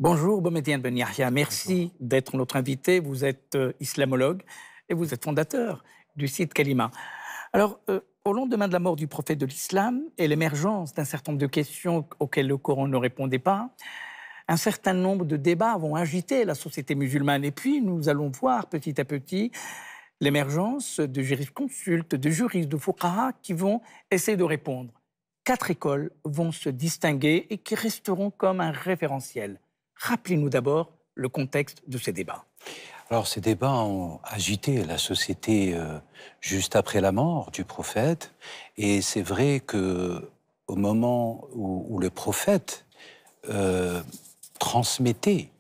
Bonjour, Boumediene Ben Yahya. Bonjour. Merci d'être notre invité. Vous êtes islamologue et vous êtes fondateur du site Kalima. Alors, au lendemain de la mort du prophète de l'islam et l'émergence d'un certain nombre de questions auxquelles le Coran ne répondait pas, un certain nombre de débats vont agiter la société musulmane. Et puis, nous allons voir petit à petit l'émergence de jurisconsultes, de juristes, de fuqaha qui vont essayer de répondre. 4 écoles vont se distinguer et qui resteront comme un référentiel. Rappelez-nous d'abord le contexte de ces débats. Alors, ces débats ont agité la société juste après la mort du prophète. Et c'est vrai que au moment où le prophète euh, transmettait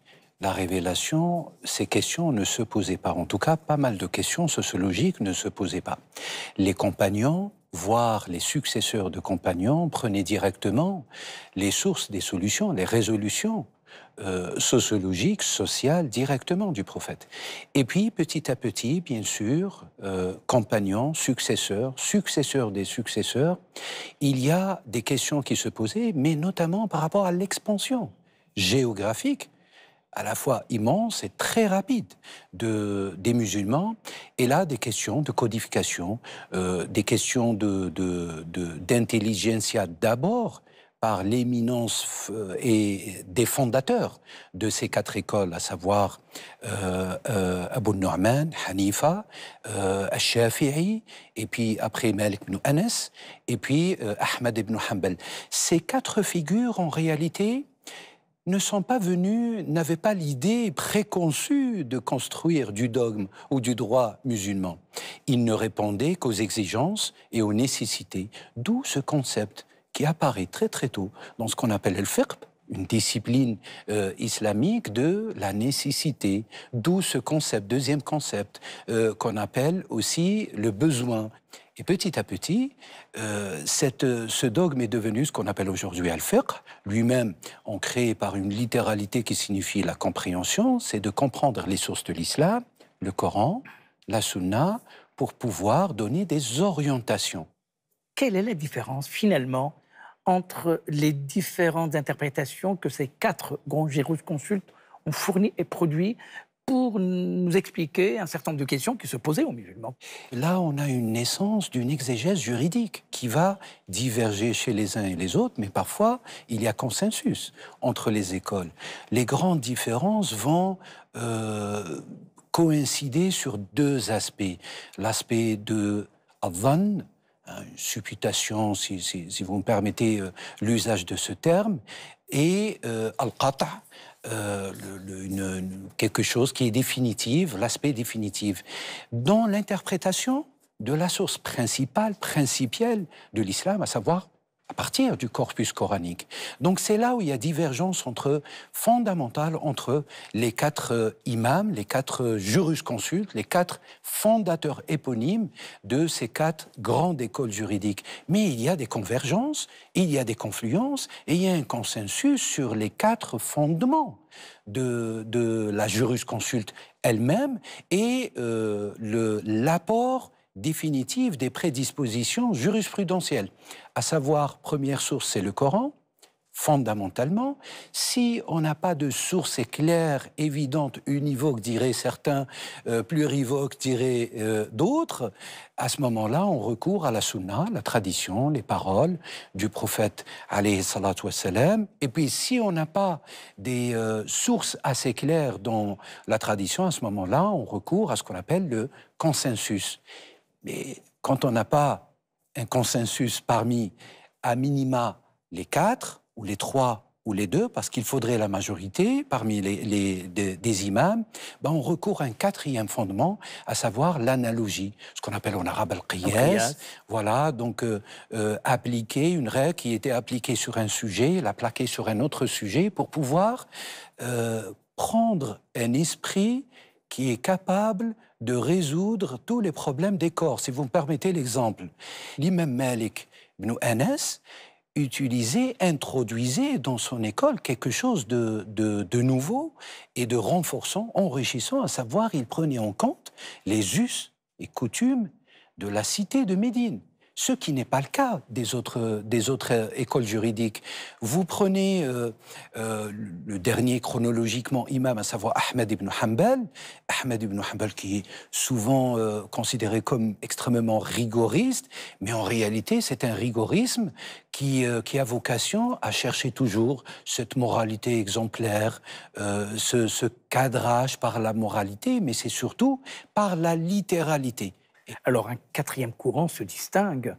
la révélation, ces questions ne se posaient pas. En tout cas, pas mal de questions sociologiques ne se posaient pas. Les compagnons, voire les successeurs de compagnons, prenaient directement les sources des solutions, les résolutions sociologiques, sociales, directement du prophète. Et puis, petit à petit, bien sûr, compagnons, successeurs des successeurs, il y a des questions qui se posaient, mais notamment par rapport à l'expansion géographique à la fois immense et très rapide des musulmans, et là des questions de codification, des questions d'intelligentsia d'abord, par l'éminence et des fondateurs de ces 4 écoles, à savoir Abu Nu'man, Hanifa, Al-Shafi'i, et puis après Malik ibn Anas, et puis Ahmad ibn Hanbal. Ces 4 figures, en réalité, ne sont pas venus, n'avaient pas l'idée préconçue de construire du dogme ou du droit musulman. Ils ne répondaient qu'aux exigences et aux nécessités, d'où ce concept qui apparaît très très tôt dans ce qu'on appelle le fiqh, une discipline islamique de la nécessité, d'où ce concept, deuxième concept, qu'on appelle aussi le besoin. Et petit à petit, ce dogme est devenu ce qu'on appelle aujourd'hui al-fiqh, lui-même ancré par une littéralité qui signifie la compréhension, c'est de comprendre les sources de l'islam, le Coran, la Sunna, pour pouvoir donner des orientations. Quelle est la différence finalement entre les différentes interprétations que ces 4 grands jurisconsultes ont fournies et produites pour nous expliquer un certain nombre de questions qui se posaient aux musulmans? Là, on a une naissance d'une exégèse juridique qui va diverger chez les uns et les autres, mais parfois, il y a consensus entre les écoles. Les grandes différences vont coïncider sur 2 aspects. L'aspect de adhan, une supputation, si vous me permettez l'usage de ce terme, et al-qata', quelque chose qui est définitive, l'aspect définitif. Dans l'interprétation de la source principale, principielle de l'islam, à savoir à partir du corpus coranique. Donc c'est là où il y a divergence fondamentale entre les 4 imams, les 4 jurisconsultes, les 4 fondateurs éponymes de ces 4 grandes écoles juridiques. Mais il y a des convergences, il y a des confluences, et il y a un consensus sur les 4 fondements de la jurisconsulte elle-même et l'apport définitive des prédispositions jurisprudentielles. À savoir, première source, c'est le Coran, fondamentalement. Si on n'a pas de source claire, évidente, univoque, diraient certains, plurivoque, diraient d'autres, à ce moment-là, on recourt à la sunna, la tradition, les paroles du prophète, alayhi salatu wassalam. Et puis, si on n'a pas des sources assez claires dans la tradition, à ce moment-là, on recourt à ce qu'on appelle le consensus. Mais quand on n'a pas un consensus parmi, à minima, les 4, ou les 3, ou les 2, parce qu'il faudrait la majorité parmi des imams, ben on recourt à un 4e fondement, à savoir l'analogie, ce qu'on appelle en arabe al-qiyas. Voilà, donc appliquer une règle qui était appliquée sur un sujet, la plaquer sur un autre sujet, pour pouvoir prendre un esprit qui est capable de résoudre tous les problèmes des corps. Si vous me permettez l'exemple, l'imam Malik ibn Anas introduisait dans son école quelque chose de nouveau et de renforçant, enrichissant, à savoir, il prenait en compte les us et coutumes de la cité de Médine. ce qui n'est pas le cas des autres écoles juridiques. Vous prenez le dernier chronologiquement imam, à savoir Ahmed ibn Hanbal. Ahmed ibn Hanbal qui est souvent considéré comme extrêmement rigoriste, mais en réalité c'est un rigorisme qui a vocation à chercher toujours cette moralité exemplaire, ce cadrage par la moralité, mais c'est surtout par la littéralité. Alors un quatrième courant se distingue,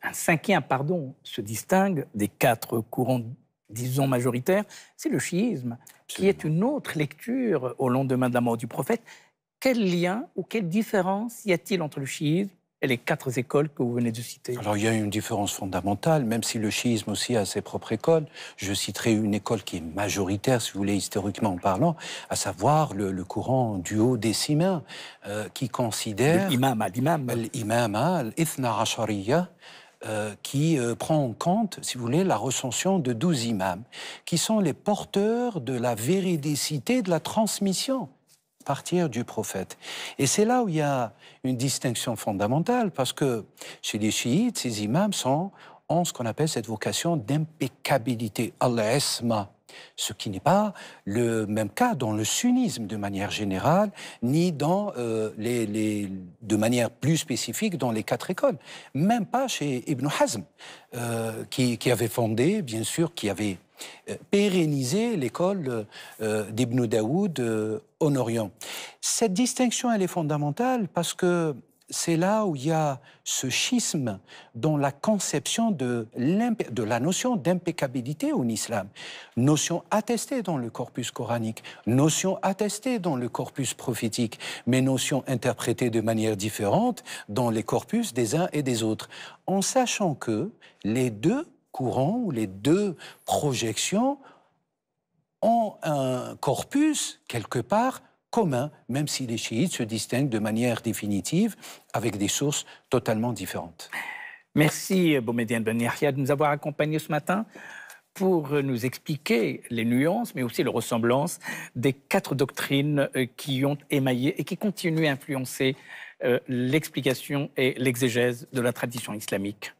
un cinquième, pardon, se distingue des quatre courants, disons, majoritaires, c'est le chiisme, qui est une autre lecture au lendemain de la mort du prophète. Quel lien ou quelle différence y a-t-il entre le chiisme et les quatre écoles que vous venez de citer? Alors, il y a une différence fondamentale, même si le chiisme aussi a ses propres écoles. Je citerai une école qui est majoritaire, si vous voulez, historiquement parlant, à savoir le courant du haut décimain, qui considère... L'imam, l'Ithna Ashariya, qui prend en compte, si vous voulez, la recension de 12 imams, qui sont les porteurs de la véridicité de la transmission à partir du prophète. Et c'est là où il y a une distinction fondamentale, parce que chez les chiites, ces imams ont ce qu'on appelle cette vocation d'impeccabilité, al-isma, ce qui n'est pas le même cas dans le sunnisme de manière générale, ni dans de manière plus spécifique dans les quatre écoles. Même pas chez Ibn Hazm, qui avait fondé, bien sûr, qui avait pérennisé l'école d'Ibn Daoud en Orient. Cette distinction, elle est fondamentale parce que c'est là où il y a ce schisme dans la conception de la notion d'impeccabilité en islam. Notion attestée dans le corpus coranique, notion attestée dans le corpus prophétique, mais notion interprétée de manière différente dans les corpus des uns et des autres, en sachant que les deux courants ou les deux projections ont un corpus quelque part commun, même si les chiites se distinguent de manière définitive avec des sources totalement différentes. Merci Boumedienne Ben Yahia de nous avoir accompagnés ce matin pour nous expliquer les nuances, mais aussi les ressemblances des quatre doctrines qui ont émaillé et qui continuent à influencer l'explication et l'exégèse de la tradition islamique.